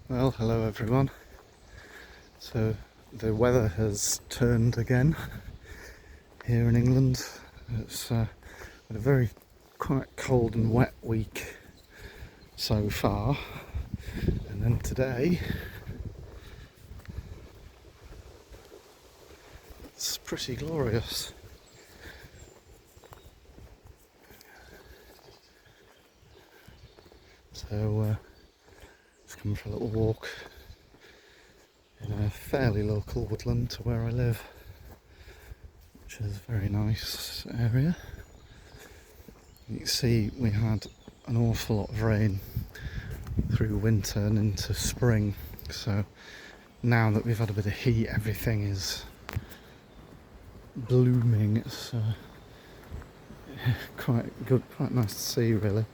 Well, hello everyone. So the weather has turned again here in England. It's had a very quite cold and wet week so far, and then today it's pretty glorious. So just come for a little walk in a fairly local woodland to where I live, which is a very nice area. You can see we had an awful lot of rain through winter and into spring, so now that we've had a bit of heat, everything is blooming. It's quite good, quite nice to see, really.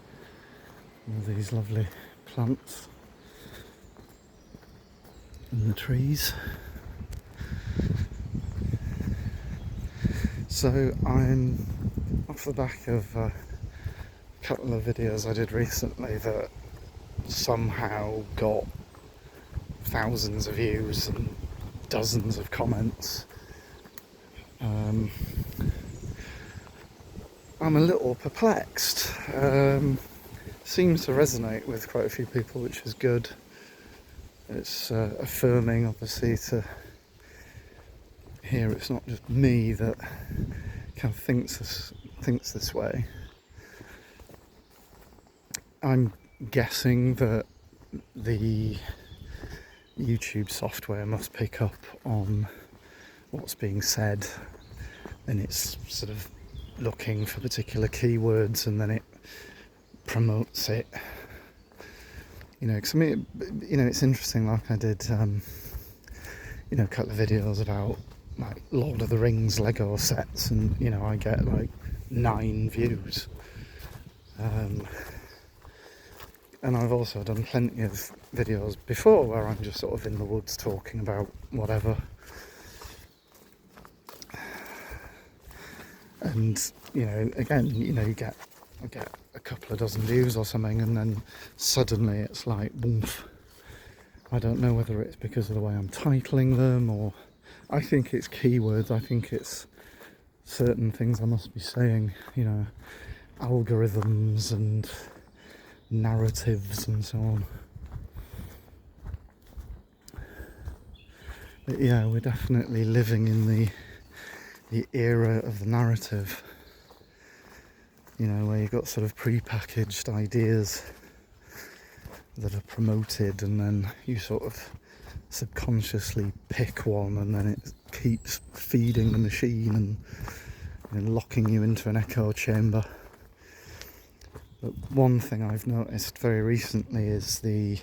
All these lovely plants and the trees. So I'm off the back of a couple of videos I did recently that somehow got thousands of views and dozens of comments. I'm a little perplexed. Seems to resonate with quite a few people, which is good. It's affirming, obviously, to hear it's not just me that kind of thinks this way. I'm guessing that the YouTube software must pick up on what's being said, and it's sort of looking for particular keywords, and then it promotes it. Because I mean, it's interesting. Like I did, a couple of videos about like Lord of the Rings Lego sets, and I get like 9 views. And I've also done plenty of videos before where I'm just sort of in the woods talking about whatever. And, again, I get a couple of dozen views or something, and then suddenly it's like, woof. I don't know whether it's because of the way I'm titling them, or I think it's keywords. I think it's certain things I must be saying, algorithms and narratives and so on. But yeah, we're definitely living in the era of the narrative, where you've got sort of pre-packaged ideas that are promoted, and then you sort of subconsciously pick one, and then it keeps feeding the machine and locking you into an echo chamber. But one thing I've noticed very recently is there's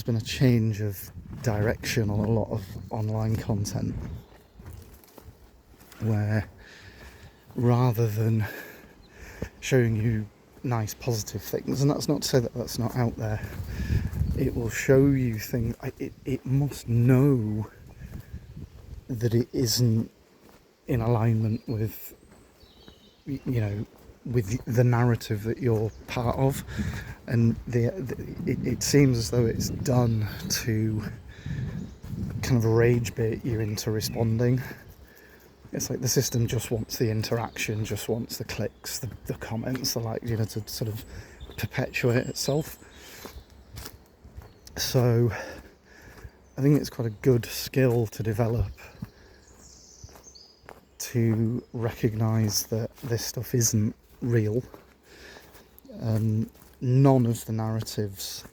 been a change of direction on a lot of online content, where rather than showing you nice positive things, and that's not to say that that's not out there, it will show you things. It must know that it isn't in alignment with with the narrative that you're part of, and it seems as though it's done to kind of rage bait you into responding. It's like the system just wants the interaction, just wants the clicks, the comments, to sort of perpetuate itself. So I think it's quite a good skill to develop, to recognise that this stuff isn't real. None of the narratives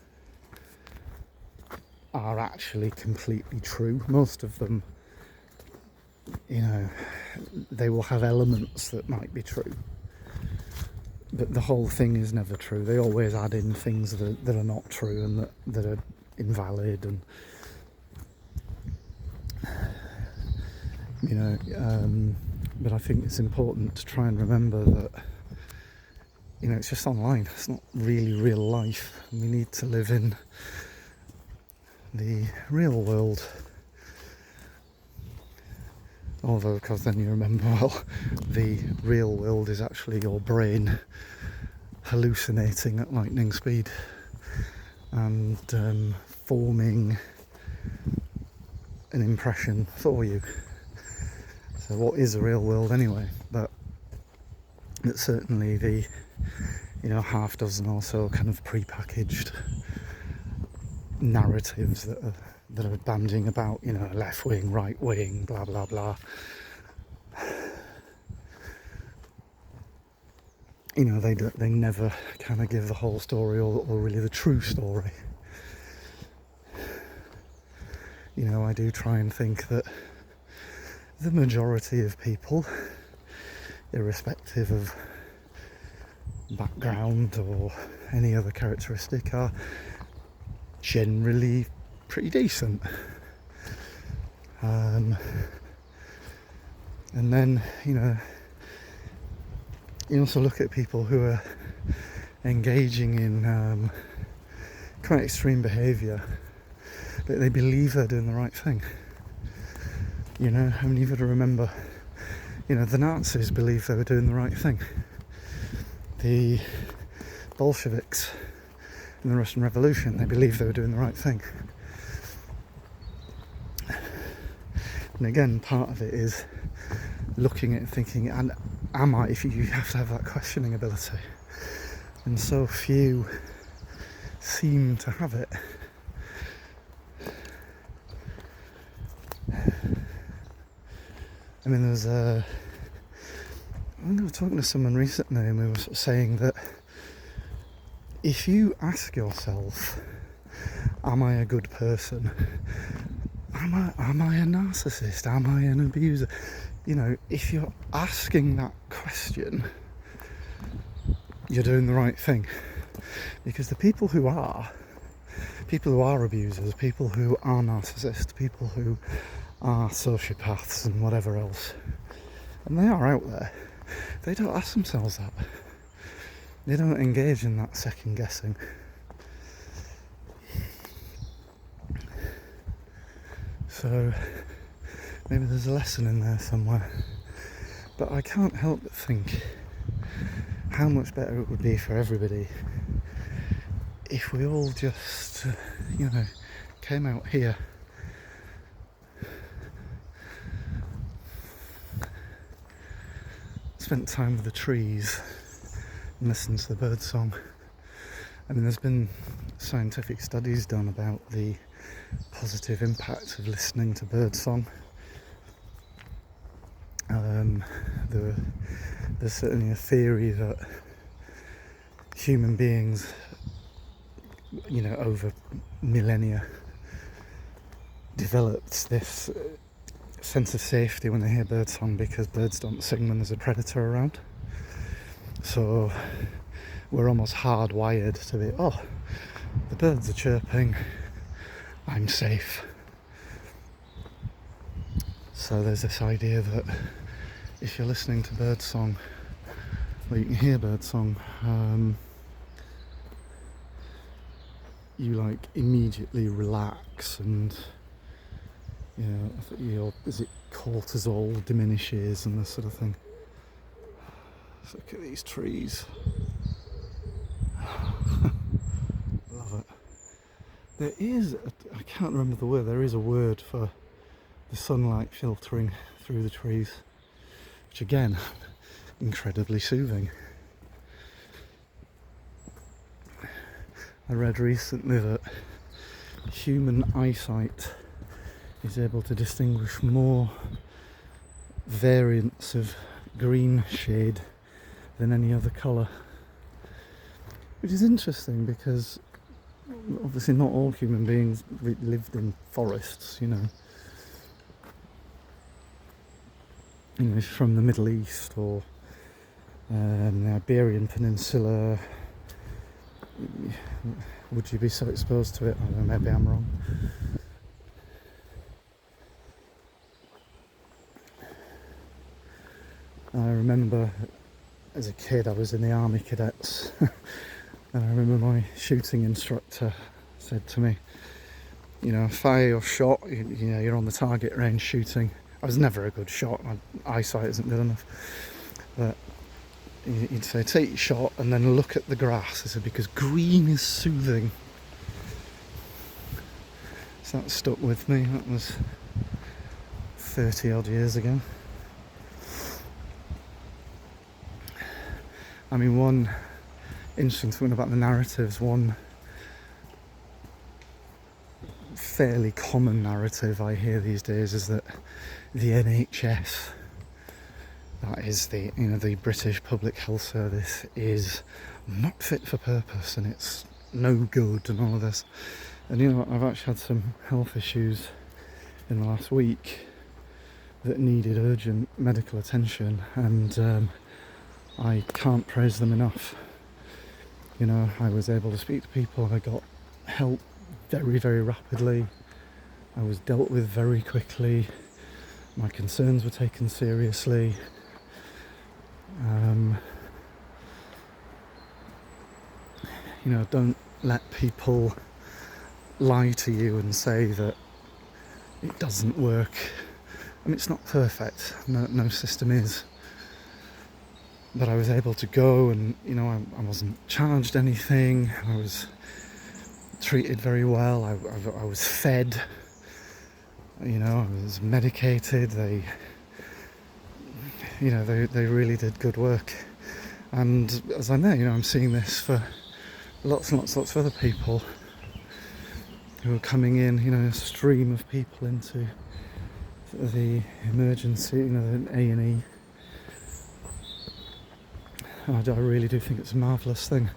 are actually completely true. Most of them, they will have elements that might be true, but the whole thing is never true. They always add in things that are not true and that are invalid, and but I think it's important to try and remember that it's just online. It's not really real life. We need to live in the real world. Although, of course, then you remember, well, the real world is actually your brain hallucinating at lightning speed and forming an impression for you. So what is the real world anyway? But it's certainly the half dozen or so kind of pre-packaged narratives that are banding about, left wing, right wing, blah blah blah. They never kind of give the whole story or really the true story. I do try and think that the majority of people, irrespective of background or any other characteristic, are generally pretty decent. And then, you also look at people who are engaging in quite extreme behaviour, but they believe they're doing the right thing. You've got to remember, the Nazis believed they were doing the right thing. The Bolsheviks in the Russian Revolution, they believed they were doing the right thing. And again, part of it is looking at it and thinking, and am I, if you have to have that questioning ability. And so few seem to have it. I mean, I was talking to someone recently and we were sort of saying that if you ask yourself, am I a good person? Am I a narcissist? Am I an abuser? If you're asking that question, you're doing the right thing. Because the people who are abusers, people who are narcissists, people who are sociopaths and whatever else, and they are out there, they don't ask themselves that. They don't engage in that second guessing. So maybe there's a lesson in there somewhere. But I can't help but think how much better it would be for everybody if we all just, came out here, spent time with the trees and listened to the bird song. I mean, there's been scientific studies done about the positive impact of listening to bird song. There's certainly a theory that human beings, over millennia, developed this sense of safety when they hear bird song because birds don't sing when there's a predator around. So we're almost hardwired to be, the birds are chirping, I'm safe. So there's this idea that if you're listening to bird song, or you can hear bird song, you immediately relax and your cortisol diminishes and this sort of thing. Let's look at these trees. Love it. There is, I can't remember the word, there is a word for the sunlight filtering through the trees, which again, incredibly soothing. I read recently that human eyesight is able to distinguish more variants of green shade than any other colour, which is interesting because obviously not all human beings lived in forests, if you're from the Middle East or the Iberian Peninsula, would you be so exposed to it? I don't know, maybe I'm wrong. I remember as a kid I was in the army cadets and I remember my shooting instructor said to me, fire your shot, you're on the target range shooting. I was never a good shot, my eyesight isn't good enough, but He'd say, take your shot and then look at the grass. I said, because green is soothing. So that stuck with me. That was 30 odd years ago. I mean, one interesting thing about the narratives, one fairly common narrative I hear these days is that the NHS, that is the British Public Health Service, is not fit for purpose and it's no good and all of this. And I've actually had some health issues in the last week that needed urgent medical attention, and I can't praise them enough. I was able to speak to people, I got help very, very rapidly, I was dealt with very quickly, my concerns were taken seriously. Don't let people lie to you and say that it doesn't work. I mean, it's not perfect, no system is. But I was able to go and, I wasn't charged anything, I was treated very well, I was fed, I was medicated, they really did good work. And as I know, I'm seeing this for lots and lots of other people who are coming in, a stream of people into the emergency, the A&E. I really do think it's a marvellous thing.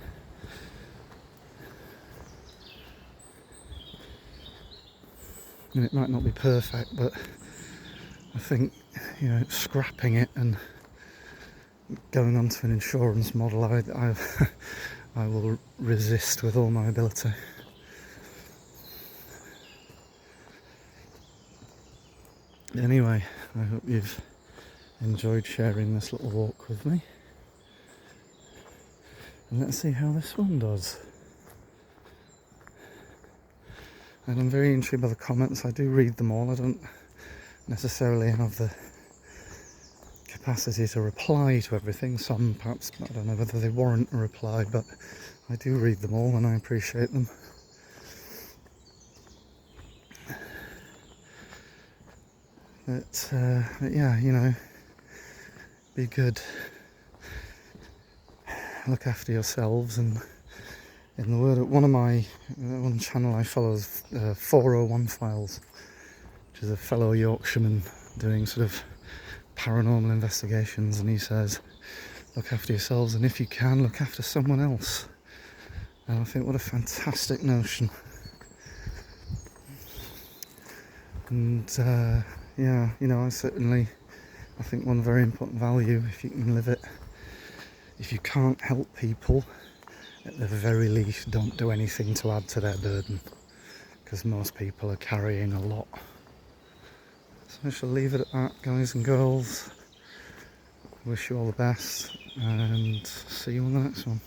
It might not be perfect, but I think, scrapping it and going on to an insurance model, I will resist with all my ability. Anyway, I hope you've enjoyed sharing this little walk with me. And let's see how this one does. And I'm very intrigued by the comments. I do read them all. I don't necessarily have the capacity to reply to everything. Some perhaps, I don't know whether they warrant a reply, but I do read them all and I appreciate them. But yeah, be good. Look after yourselves, and in the word of one channel I follow is 401 Files, which is a fellow Yorkshireman doing sort of paranormal investigations, and he says, look after yourselves, and if you can, look after someone else. And I think what a fantastic notion. And I think one very important value, if you can live it, if you can't help people, at the very least don't do anything to add to their burden, because most people are carrying a lot. So I shall leave it at that, guys and girls. Wish you all the best and see you on the next one.